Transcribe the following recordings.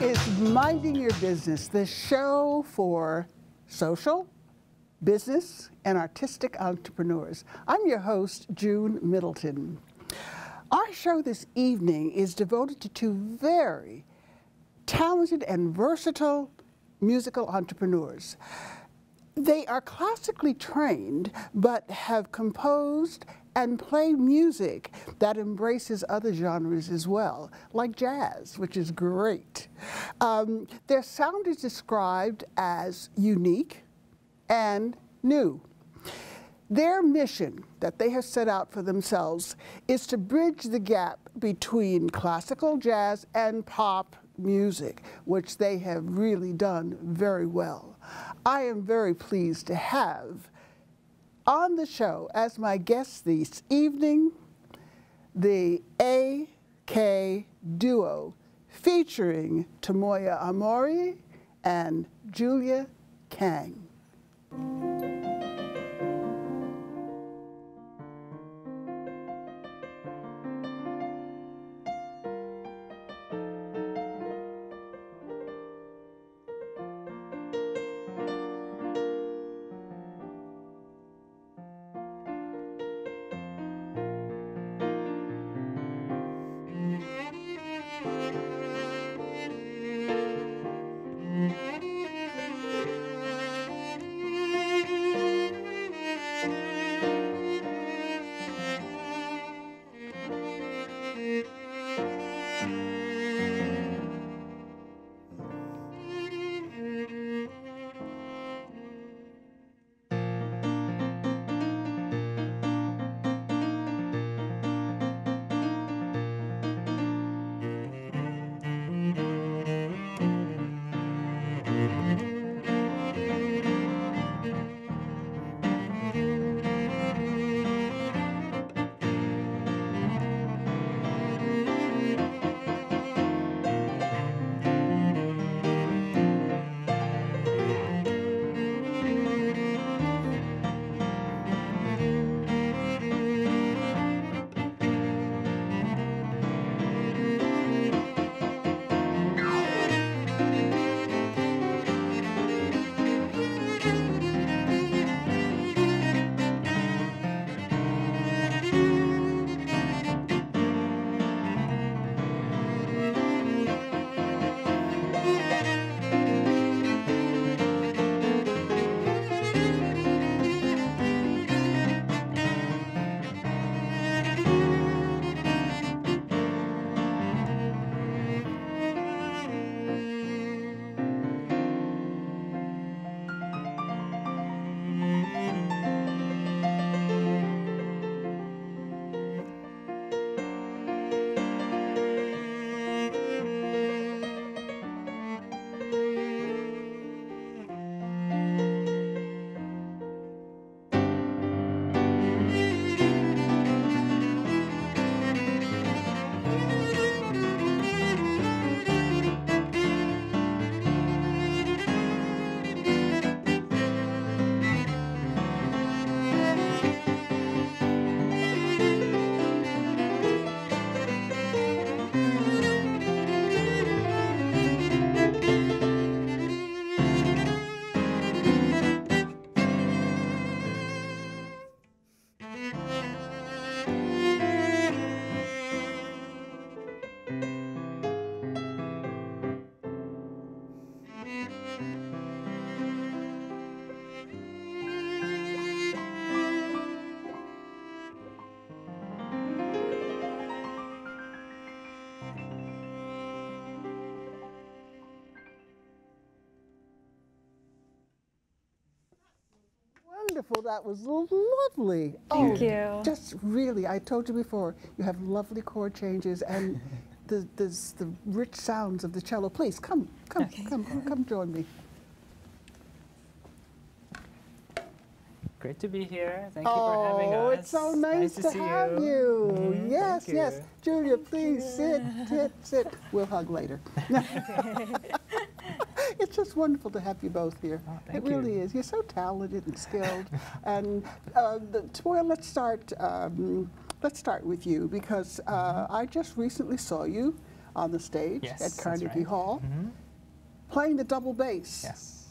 is Minding Your Business, the show for social, business, and artistic entrepreneurs. I'm your host, June Middleton. Our show this evening is devoted to two very talented and versatile musical entrepreneurs. They are classically trained, but have composed and play music that embraces other genres as well, like jazz, which is great. Their sound is described as unique and new. Their mission that they have set out for themselves is to bridge the gap between classical, jazz, and pop music, which they have really done very well. I am very pleased to have on the show as my guest this evening, the AKDuo, featuring Tomoya Aomori and Julia Kang. Wonderful, that was lovely. Thank you. Just really, I told you before, you have lovely chord changes and there's the rich sounds of the cello. Please, come join me. Great to be here. Thank you for having us. Oh, it's so nice to have you. Yes, yes. Julia, please sit. We'll hug later. It's just wonderful to have you both here. Oh, thank you. It really you. is. You're so talented and skilled. And Tomoya, let's start with you because I just recently saw you on the stage Yes, at that's Carnegie right. Hall, Mm-hmm. playing the double bass. Yes.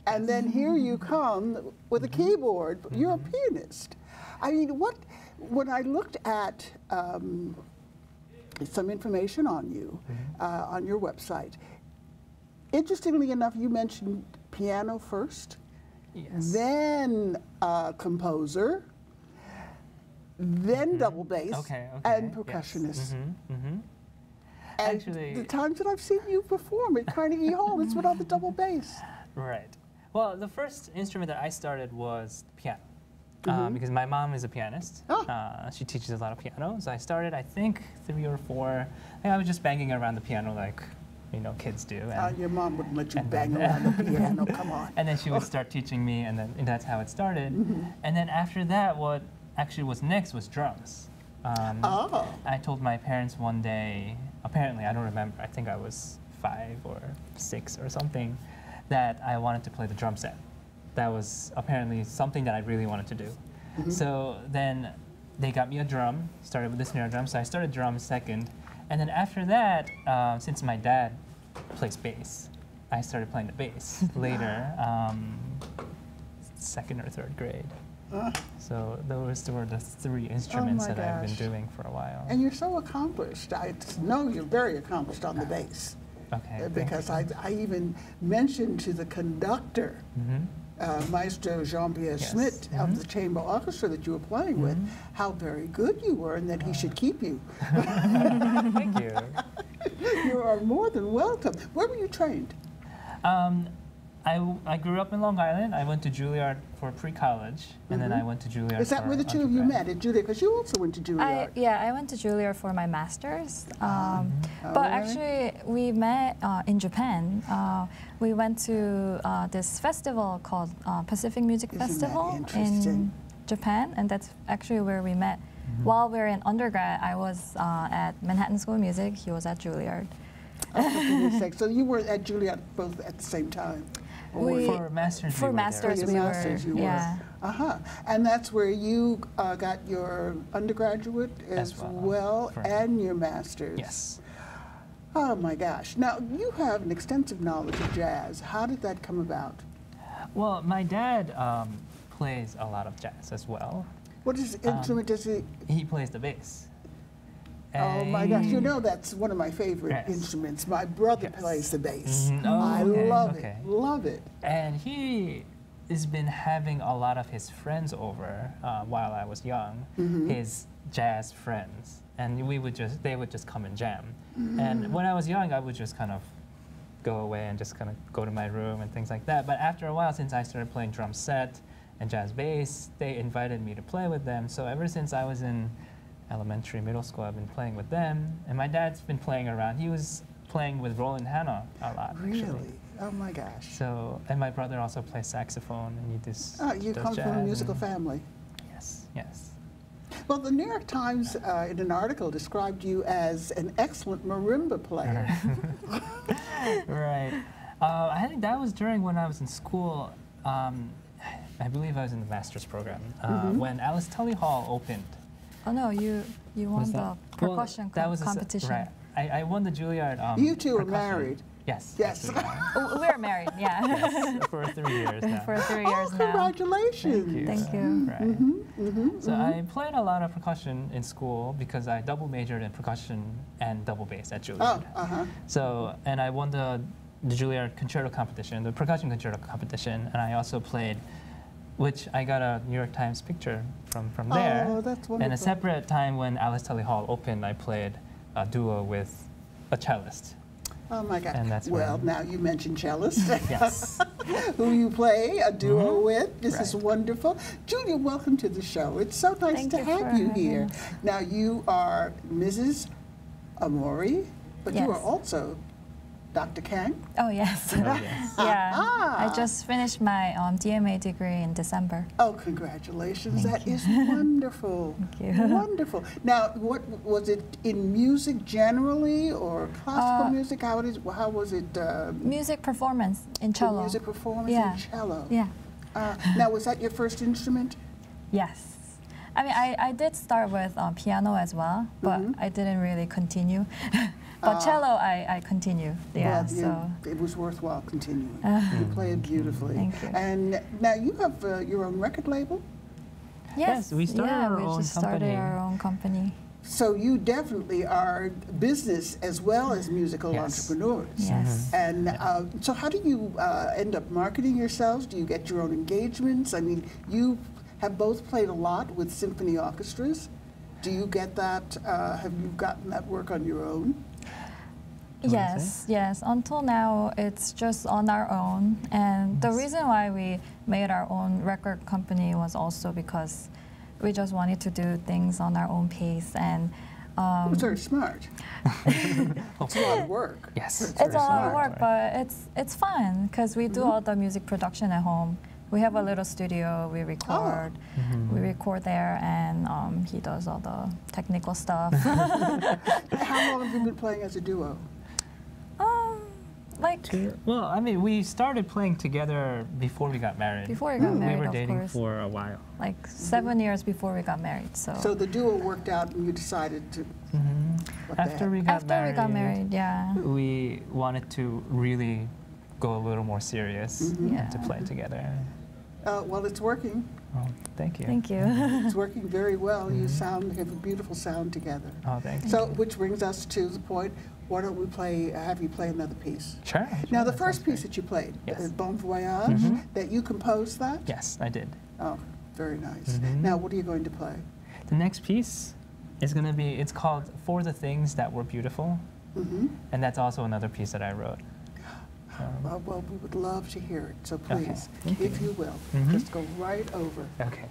And then here you come with a keyboard. You're a pianist. I mean, when I looked at some information on you on your website, interestingly enough, you mentioned piano first, Yes. then composer, then double bass, and percussionist. Yes. And Actually, the times that I've seen you perform at Carnegie Hall, it's without the double bass. right. Well, the first instrument that I started was piano. Because my mom is a pianist. Oh. She teaches a lot of piano. So I started, I think, 3 or 4. I was just banging around the piano like, kids do. And, Your mom wouldn't let you bang around the piano, come on. and then she would start teaching me, and that's how it started. And then after that, what actually was next was drums. I told my parents one day, apparently, I don't remember, I think I was 5 or 6 or something, that I wanted to play the drum set. That was apparently something that I really wanted to do. So then they got me a drum, started with the snare drum, so I started drums second. And then after that, since my dad plays bass, I started playing the bass later, 2nd or 3rd grade. So those were the 3 instruments that I've been doing for a while. And you're so accomplished. I know you're very accomplished on the bass. Okay. Because I even mentioned to the conductor, Maestro Jean-Pierre Schmidt of the chamber orchestra that you were playing with, how very good you were and that he should keep you. Thank you. You are more than welcome. Where were you trained? I grew up in Long Island. I went to Juilliard for pre-college, and then I went to Juilliard. Is that where the two of you met, at Juilliard? Because you also went to Juilliard. I went to Juilliard for my master's. But actually, we met in Japan. We went to this festival called Pacific Music Festival in Japan, and that's actually where we met. While we were in undergrad, I was at Manhattan School of Music. He was at Juilliard. So you were at Juilliard both at the same time? For masters, for masters, we were. Yeah. And that's where you got your undergraduate as well and your master's. Yes. Oh my gosh. Now, you have an extensive knowledge of jazz. How did that come about? Well, my dad plays a lot of jazz as well. What instrument does he? He plays the bass. Oh my gosh, that's one of my favorite instruments. My brother plays the bass. I love it, love it. And he has been having a lot of his friends over while I was young, his jazz friends. And they would just come and jam. And when I was young, I would just kind of go away and just kind of go to my room and things like that. But after a while, since I started playing drum set and jazz bass, they invited me to play with them. So ever since I was in elementary, middle school, I've been playing with them. And my dad's been playing around. He was playing with Roland Hanna a lot, Really? actually. Oh my gosh. So, and my brother also plays saxophone, and he does. Oh, you come from a musical family. Yes, yes. Well, the New York Times, in an article, described you as an excellent marimba player. Right. I think that was during when I was in school. I believe I was in the master's program when Alice Tully Hall opened. Oh no, you won the percussion competition. Right. I won the Juilliard. You two are married. Yes. Yes. We're married, yeah. Yes, for 3 years now. For 3 years now. Congratulations. Thank you. Right. So I played a lot of percussion in school because I double majored in percussion and double bass at Juilliard. So, and I won the Juilliard concerto competition, the percussion concerto competition, and I also played, which I got a New York Times picture from there. Oh, that's wonderful. And a separate time when Alice Tully Hall opened, I played a duo with a cellist. Oh my God. And that's well, now you mentioned cellist. Yes. Who you play a duo with. This is wonderful. Julia, welcome to the show. It's so nice to have you here. Now, you are Mrs. Aomori, but you are also Dr. Kang? Oh, yes. Yeah. I just finished my DMA degree in December. Oh, congratulations. That is wonderful. Thank you. Wonderful. Now, what was it in music generally or classical music? How was it? Music performance in cello. Music performance in cello. Yeah. Now, was that your first instrument? Yes. I mean, I did start with piano as well, but I didn't really continue. But cello, I continue. Yeah, well, it was worthwhile continuing. You play it beautifully. Thank you. And now you have your own record label? Yes, we started our own just started company. our own company. So you definitely are business as well as musical Yes. entrepreneurs. Yes. And so how do you end up marketing yourselves? Do you get your own engagements? I mean, you have both played a lot with symphony orchestras. Do you get that? Have you gotten that work on your own? Yes, yes. Until now, it's just on our own. And the reason why we made our own record company was also because we just wanted to do things on our own pace. And It's very smart. It's a lot of work. Yes. it's a lot of work, but it's fun because we do all the music production at home. We have a little studio. We record. We record there, and he does all the technical stuff. How long have you been playing as a duo? Like Well, I mean, we started playing together before we got married. before we got married, We were of dating course. for a while. Like 7 years before we got married. So the duo worked out, and you decided to. What the After heck? we got After married, we got married, yeah. we wanted to really go a little more serious Yeah. and to play together. Well, it's working. Oh, thank you. Thank you. It's working very well. You have a beautiful sound together. Oh, thank you. So, which brings us to the point. Why don't we have you play another piece? Sure. Now, the that first sounds piece great. that you played, Yes. Bon Voyage, that you composed that? Yes, I did. Oh, very nice. Now, what are you going to play? The next piece is going to be, it's called For the Things That Were Beautiful. And that's also another piece that I wrote. Well, we would love to hear it, so Okay. please, Thank if you will, just go right over. Okay.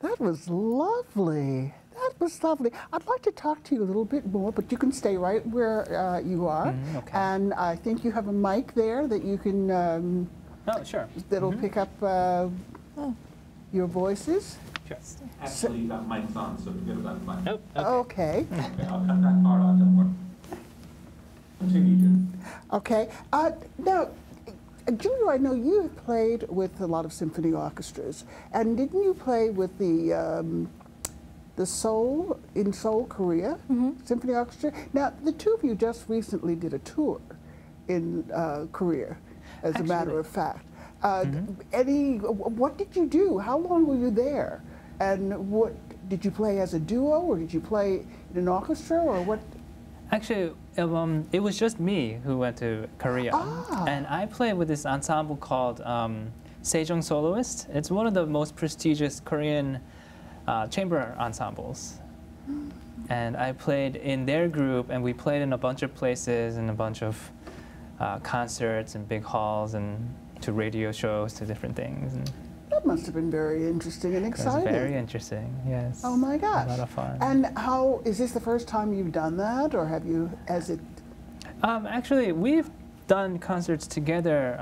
That was lovely. That was lovely. I'd like to talk to you a little bit more, but you can stay right where you are. Okay. And I think you have a mic there that you can. Oh, sure. That'll pick up your voices. Sure. Actually, that mic's on, so forget about the mic. Oh, okay. Okay. Okay, I'll cut that part out, don't worry. Continue, June. Okay. Now, Julia, I know you have played with a lot of symphony orchestras, and didn't you play with the Seoul in Seoul, Korea Symphony Orchestra? Now, the two of you just recently did a tour in Korea, as a matter of fact. What did you do? How long were you there? And what did you play as a duo, or did you play in an orchestra, or what? Actually, it was just me who went to Korea, and I played with this ensemble called Sejong Soloist. It's one of the most prestigious Korean chamber ensembles, and I played in their group, and we played in a bunch of places and a bunch of concerts and big halls and to radio shows, to different things. And that must have been very interesting and exciting. it was very interesting, yes. Oh my gosh. A lot of fun. And how, is this the first time you've done that, or have you, as it? Actually, we've done concerts together.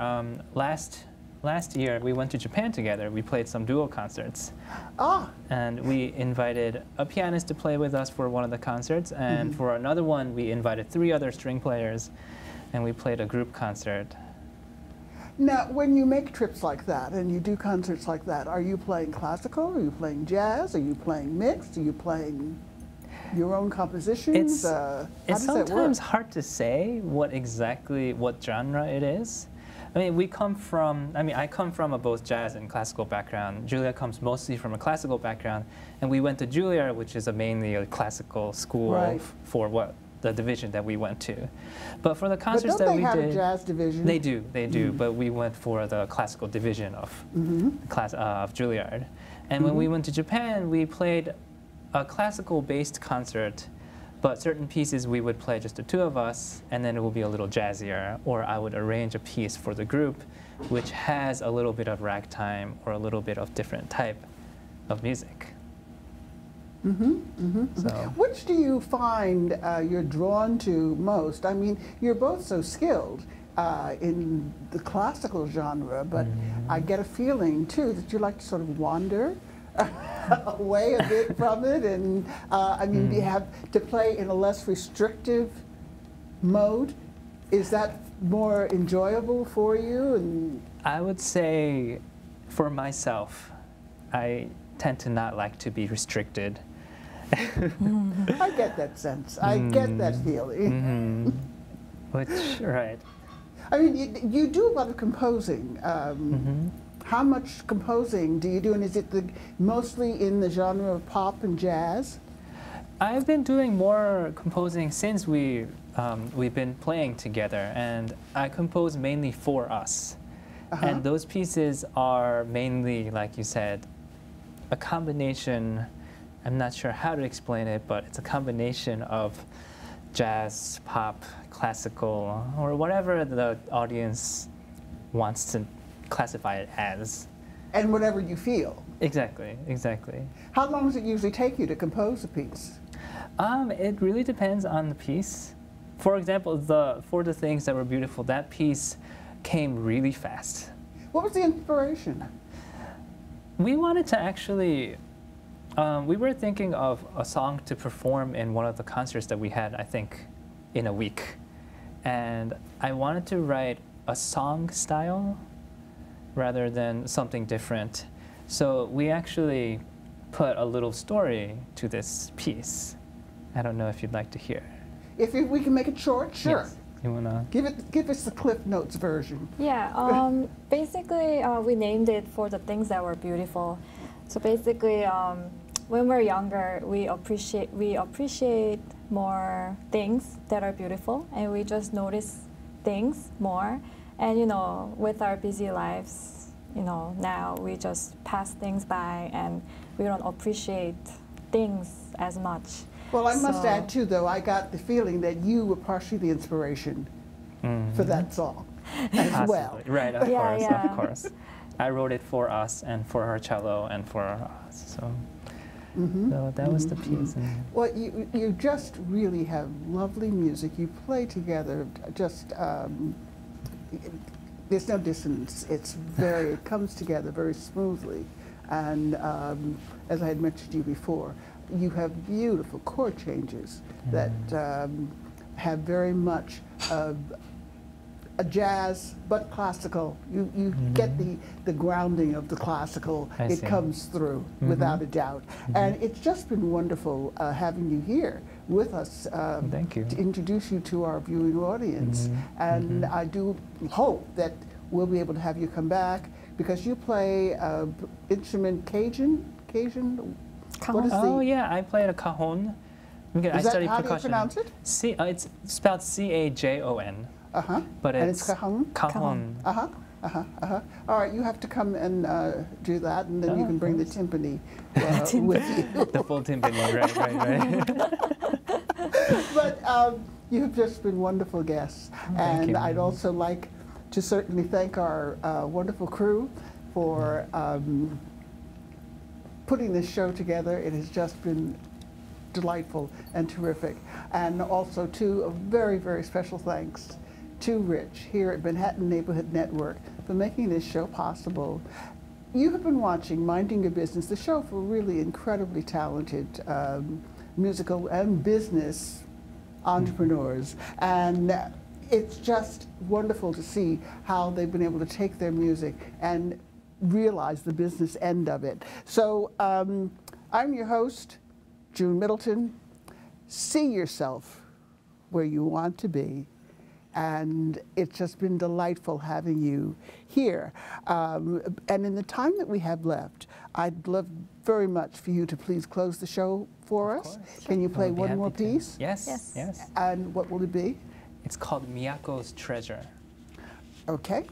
Last year, we went to Japan together. We played some duo concerts. And we invited a pianist to play with us for one of the concerts, and for another one, we invited 3 other string players, and we played a group concert. Now, when you make trips like that and you do concerts like that, are you playing classical? Are you playing jazz? Are you playing mixed? Are you playing your own compositions? It's sometimes hard to say what genre it is. I mean, I come from a both jazz and classical background. Julia comes mostly from a classical background, and we went to Juilliard, which is mainly a classical school for the division that we went to. But for the concerts that we did, don't they have a jazz division? They do. But we went for the classical division of of Juilliard. And when we went to Japan, we played a classical-based concert, but certain pieces we would play just the 2 of us, and then it would be a little jazzier, or I would arrange a piece for the group which has a little bit of ragtime or a little bit of different type of music. So. Which do you find you're drawn to most? I mean, you're both so skilled in the classical genre, but I get a feeling, too, that you like to sort of wander away a bit from it, and I mean, you have to play in a less restrictive mode. Is that more enjoyable for you? And I would say, for myself, I tend to not like to be restricted. I get that sense. I get that feeling. Right. I mean, you do a lot of composing. How much composing do you do, and is it mostly in the genre of pop and jazz? I've been doing more composing since we've been playing together, and I compose mainly for us. And those pieces are mainly, like you said, a combination. I'm not sure how to explain it, but it's a combination of jazz, pop, classical, or whatever the audience wants to classify it as. And whatever you feel. Exactly. How long does it usually take you to compose a piece? It really depends on the piece. For example, For the Things That Were Beautiful, that piece came really fast. What was the inspiration? We wanted to actually, we were thinking of a song to perform in one of the concerts that we had, I think, in a week. And I wanted to write a song style rather than something different. So we actually put a little story to this piece. I don't know if you'd like to hear. If we can make it short, sure. Yes. You wanna give us the Cliff Notes version. Yeah. Basically, we named it For the Things That Were Beautiful. So basically, when we're younger, we appreciate more things that are beautiful, and we just notice things more. And with our busy lives, now we just pass things by, and we don't appreciate things as much. Well, I must add too, though, I got the feeling that you were partially the inspiration for that song as well. Right, of course. I wrote it for us and for her cello and for us. So, so that was the piece. And Well, you just really have lovely music. You play together just, there's no dissonance. It comes together very smoothly. And as I had mentioned to you before, you have beautiful chord changes that have very much a jazz, but classical. You get the grounding of the classical. It comes through without a doubt. And it's just been wonderful having you here with us Thank you. to introduce you to our viewing audience. And I do hope that we'll be able to have you come back because you play instrument Cajun? What is Oh yeah, I played a cajon. I studied how do you percussion. pronounce it? It's spelled C-A-J-O-N. And But it's cajon? Cajon. All right, you have to come and do that, and then you can bring the timpani with you. The full timpani, right. But you've just been wonderful guests. And you. I'd also like to certainly thank our wonderful crew for putting this show together. It has just been delightful and terrific. And also, too, a very, very special thanks to Rich here at Manhattan Neighborhood Network for making this show possible. You have been watching Minding Your Business, the show for really incredibly talented musical and business entrepreneurs. And it's just wonderful to see how they've been able to take their music and realize the business end of it. So I'm your host, June Middleton. See yourself where you want to be. And it's just been delightful having you here. And in the time that we have left, I'd love very much for you to please close the show for us. Can you play one more piece? Yes. And what will it be? It's called Miyako's Treasure. Okay.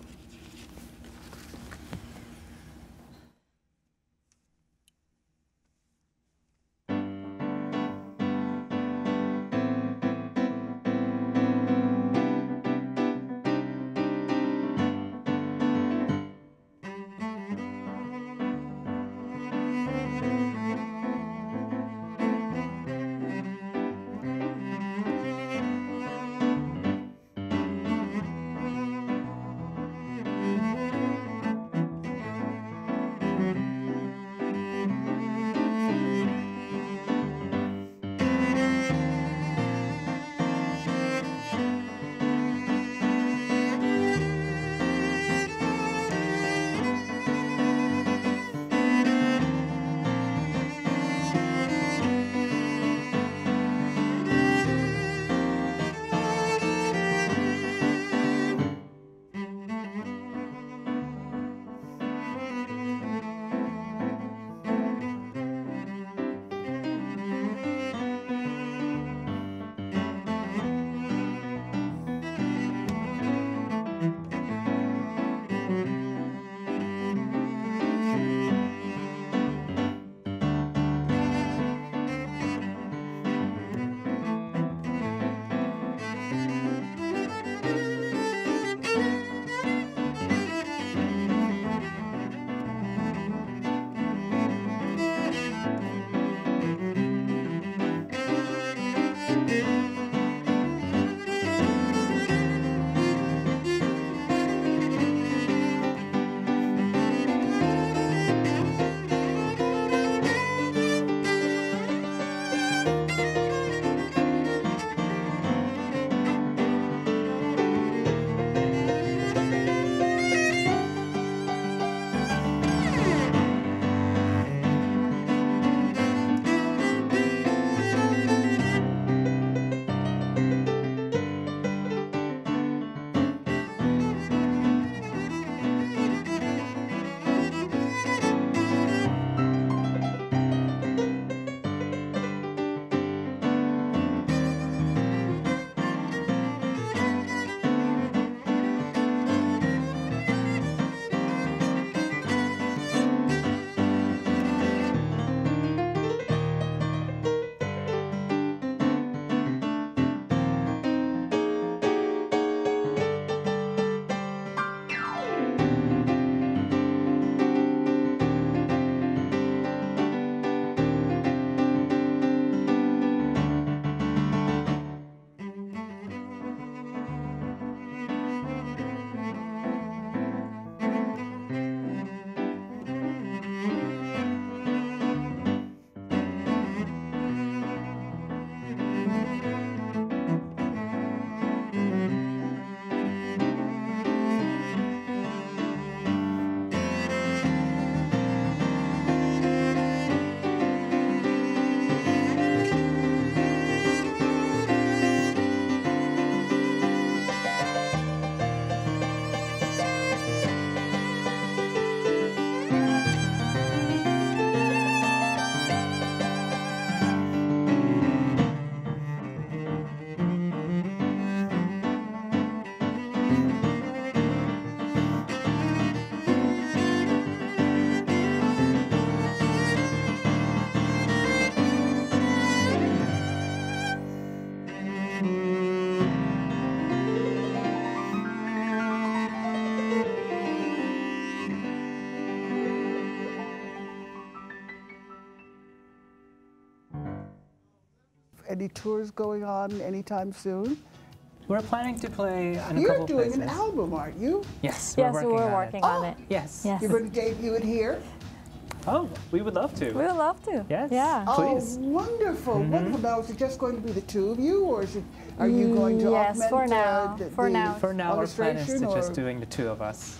any tours going on anytime soon? We're planning to play in a You're couple doing places. an album, aren't you? Yes, Yes, we're we're working working on on it. it. Yes. Yes. You're going to debut it here? Oh, we would love to. We would love to. Yes. Yeah. Please. Oh, wonderful, wonderful. Now, is it just going to be the two of you, or is it, are you going to Yes, augment for now. the For now. For now, our plan is to orchestration, just or- doing the two of us.